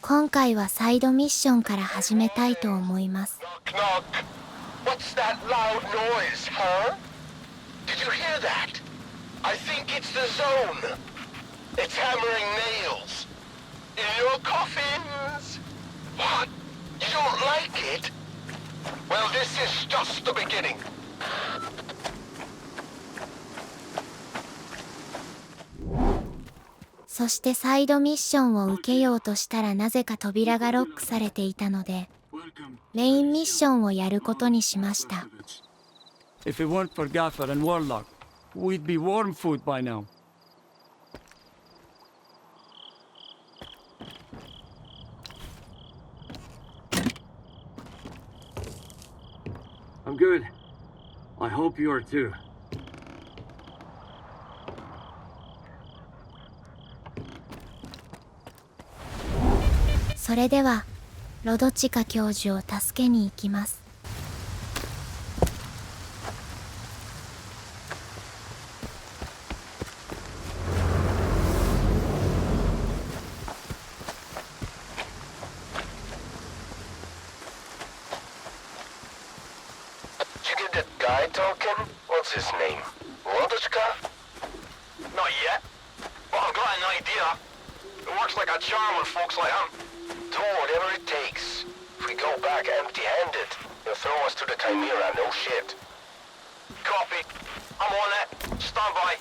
今回はサイドミッションから始めたいと思います。What's that loud noise, huh? Did you hear that? I think it's the zone. It's hammering nails. In your coffins. What? You don't like it? Well, this is just the beginning. そしてサイドミッションを受けようとしたらなぜか扉がロックされていたので、メインミッションをやることにしました。If it weren't for Gaffer and Warlock, we'd be worm food by now. I'm good. I hope you are too. それでは、ロドチカ教授を助けに行きます。What's his name? Lodochka? Not yet. But I've got an idea. It works like a charm with folks like him. Do whatever it takes. If we go back empty-handed, he'll throw us to the Chimera, no shit. Copy. I'm on it. Stand by.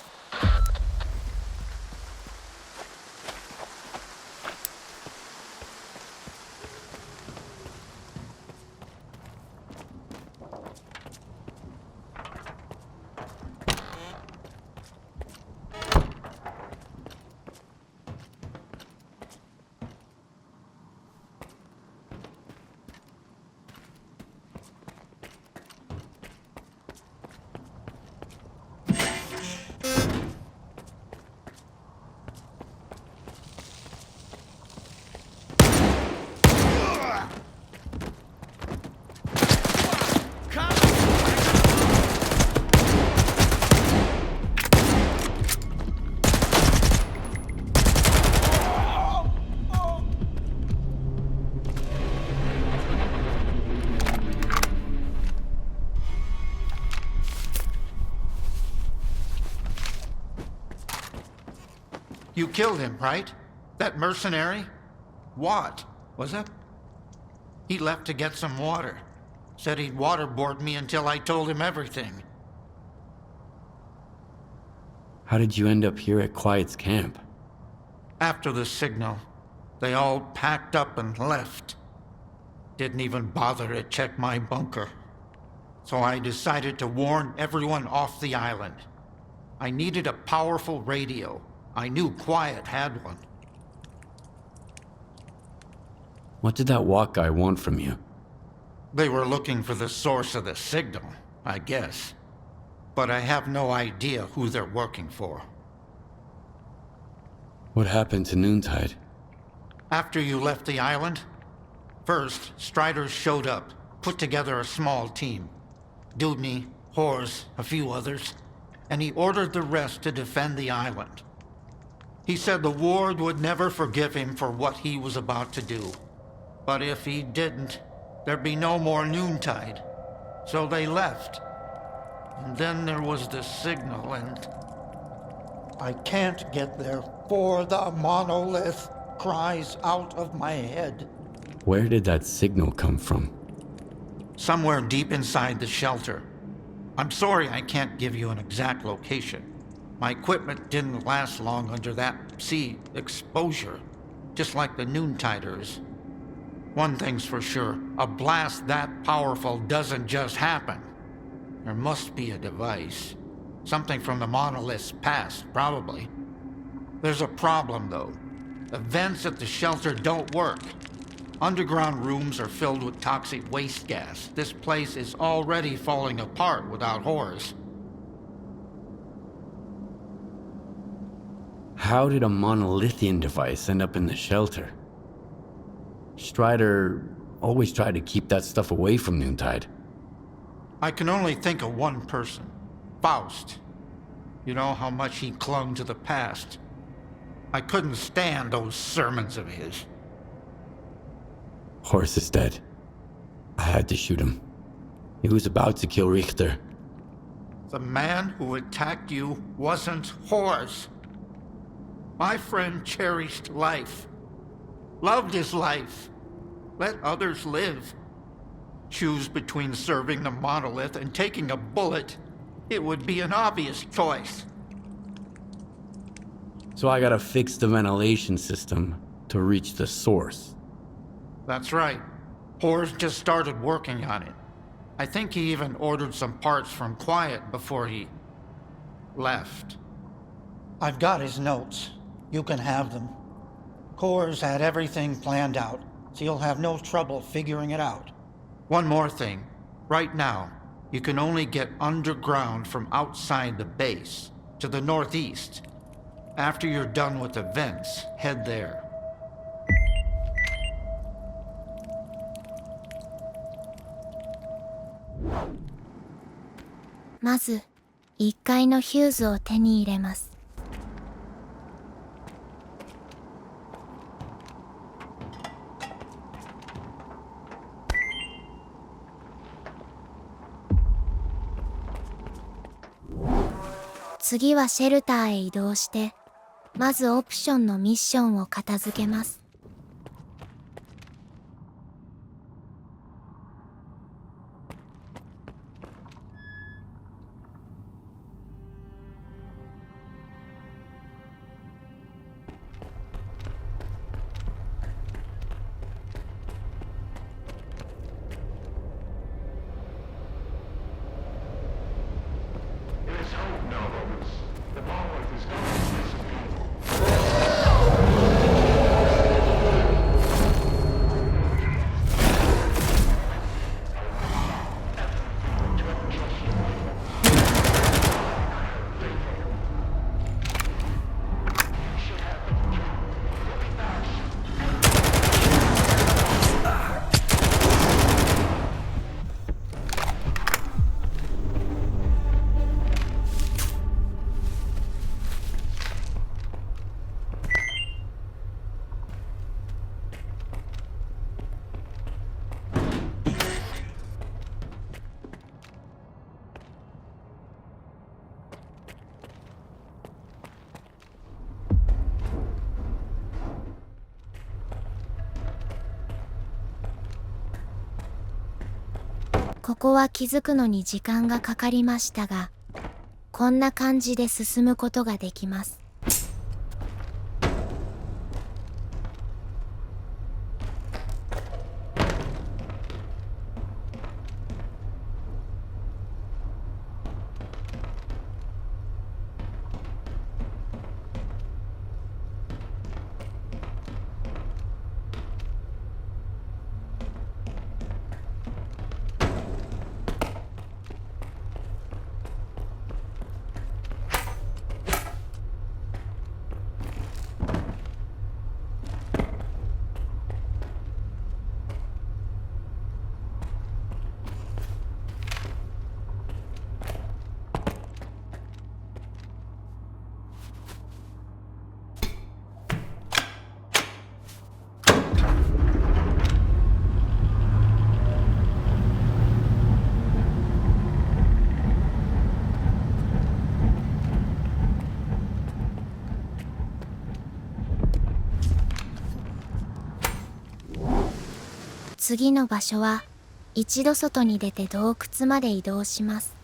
You killed him, right? That mercenary? What was it? He left to get some water. Said he'd waterboard me until I told him everything. How did you end up here at Quiet's camp? After the signal, they all packed up and left. Didn't even bother to check my bunker. So I decided to warn everyone off the island. I needed a powerful radio. I knew Quiet had one. What did that walk guy want from you? They were looking for the source of the signal, I guess. But I have no idea who they're working for. What happened to Noontide? After you left the island, first, Striders showed up, put together a small team. Dudney, Hors, a few others, and he ordered the rest to defend the island. He said the ward would never forgive him for what he was about to do. But if he didn't, there'd be no more Noontide. So they left. And then there was the signal, and I can't get there, for the monolith cries out of my head. Where did that signal come from? Somewhere deep inside the shelter. I'm sorry I can't give you an exact location. My equipment didn't last long under that sea exposure, just like the Noontiders. One thing's for sure, a blast that powerful doesn't just happen. There must be a device. Something from the monolith's past, probably. There's a problem, though. The vents at the shelter don't work. Underground rooms are filled with toxic waste gas. This place is already falling apart without Horrors. How did a monolithian device end up in the shelter? Strider always tried to keep that stuff away from Noontide. I can only think of one person. Faust. You know how much he clung to the past. I couldn't stand those sermons of his. Horse is dead. I had to shoot him. He was about to kill Richter. The man who attacked you wasn't Horse. My friend cherished life, loved his life, let others live. Choose between serving the monolith and taking a bullet, it would be an obvious choice. So I gotta fix the ventilation system to reach the source. That's right. Horse just started working on it. I think he even ordered some parts from Quiet before he left. I've got his notes. You can have them. Coors had everything planned out, so you'll have no trouble figuring it out. One more thing. Right now, you can only get underground from outside the base, to the northeast. After you're done with the vents, head there. まず、1階のヒューズを手に入れます。次はシェルターへ移動して、まずオプションのミッションを片付けます。ここは気づくのに時間がかかりましたが、こんな感じで進むことができます。次の場所は一度外に出て洞窟まで移動します。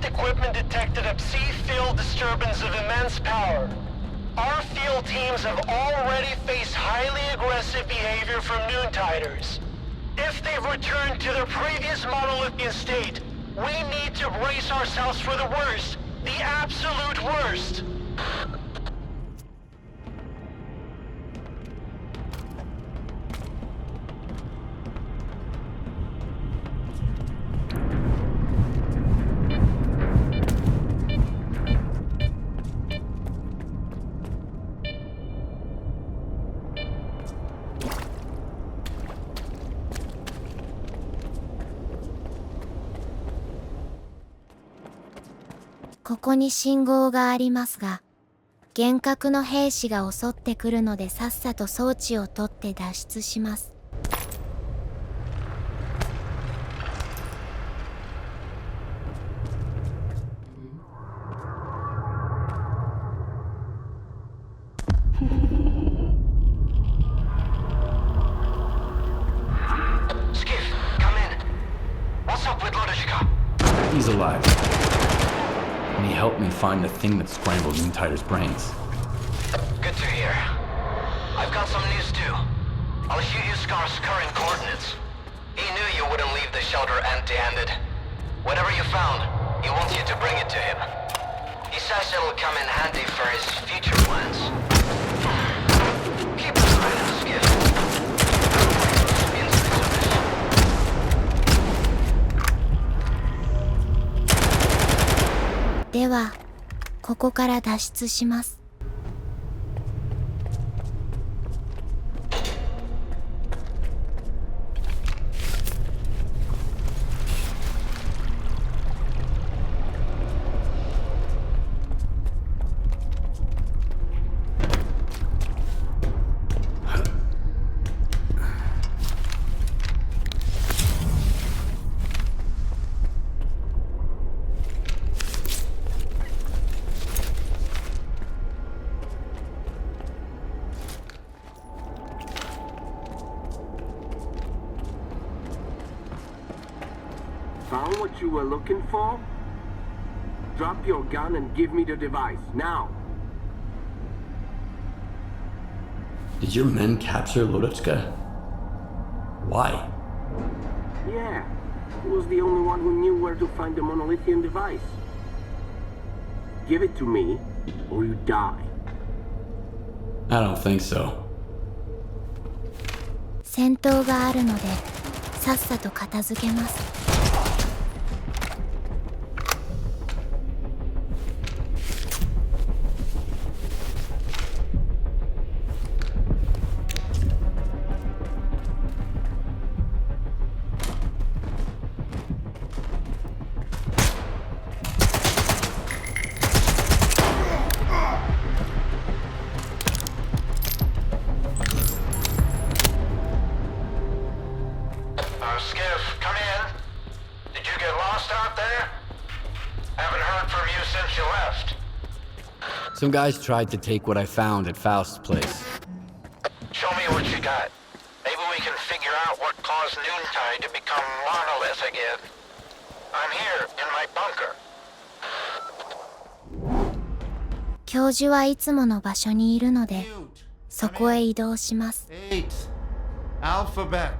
Target equipment detected a sea field disturbance of immense power. Our field teams have already faced highly aggressive behavior from Noontiders. If they've returned to their previous monolithian state, we need to brace ourselves for the worst. The absolute worst. ここに信号がありますが、厳格の兵士が襲ってくるのでさっさと装置を取って脱出します。He's alive. And he helped me find the thing that scrambled Noontider's brains. Good to hear. I've got some news too. I'll shoot you Scar's current coordinates. He knew you wouldn't leave the shelter empty-handed. Whatever you found, he wants you to bring it to him. He says it'll come in handy for his future plans. Keep an eye on the skiff. Instincts of this. では、ここから脱出します。Found what you were looking for? Drop your gun and give me the device, now! Did your men capture Lodotchka? Why? Yeah, he was the only one who knew where to find the monolithian device. Give it to me, or you die. I don't think so. 戦闘があるので、さっさと片付けます。Skiff, come in. Did you get lost out there? Haven't heard from you since you left. Some guys tried to take what I found at Faust's place. Show me what you got. Maybe we can figure out what caused Noontide to become monolith again. I'm here, in my bunker. 教授はいつもの場所にいるので、そこへ移動します。8 Alphabet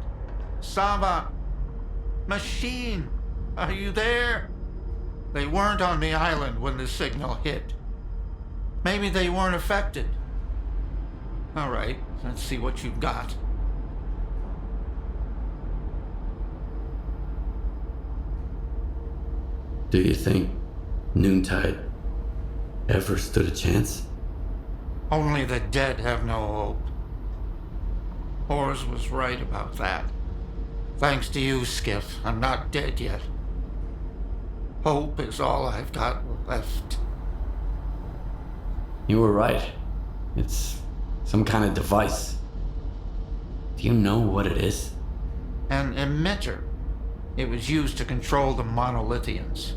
Saba Machine, are you there? They weren't on the island when the signal hit. Maybe they weren't affected. All right, let's see what you've got. Do you think Noontide ever stood a chance? Only the dead have no hope. Horus was right about that. Thanks to you, Skiff, I'm not dead yet. Hope is all I've got left. You were right. It's some kind of device. Do you know what it is? An emitter. It was used to control the monolithians.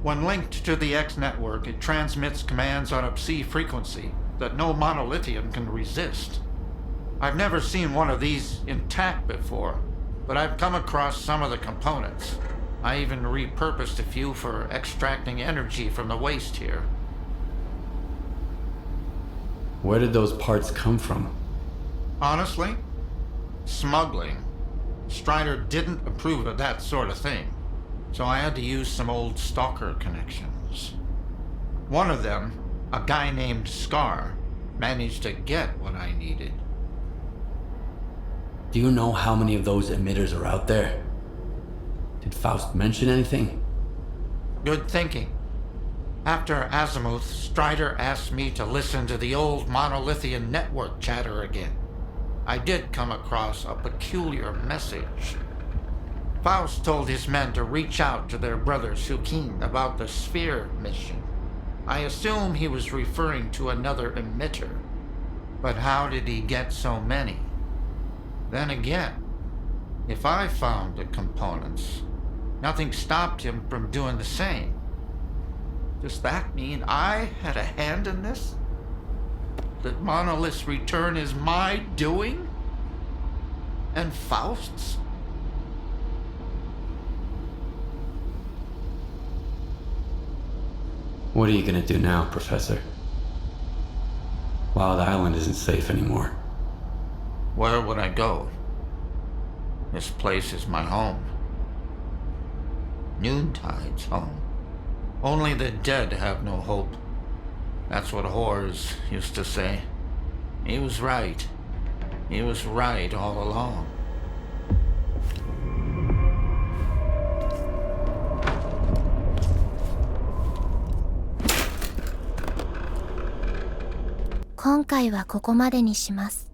When linked to the X network, it transmits commands on a psi frequency that no monolithian can resist. I've never seen one of these intact before, but I've come across some of the components. I even repurposed a few for extracting energy from the waste here. Where did those parts come from? Honestly, smuggling. Strider didn't approve of that sort of thing, so I had to use some old stalker connections. One of them, a guy named Scar, managed to get what I needed. Do you know how many of those emitters are out there? Did Faust mention anything? Good thinking. After Azimuth, Strider asked me to listen to the old Monolithian network chatter again. I did come across a peculiar message. Faust told his men to reach out to their brother Sukin about the Sphere mission. I assume he was referring to another emitter. But how did he get so many? Then again, if I found the components, nothing stopped him from doing the same. Does that mean I had a hand in this? That Monolith's return is my doing? And Faust's? What are you gonna do now, Professor? Wild Island isn't safe anymore. Where would I go? This place is my home. Noontide's home. Only the dead have no hope. That's what Horrors used to say. He was right. He was right all along.今回はここまでにします。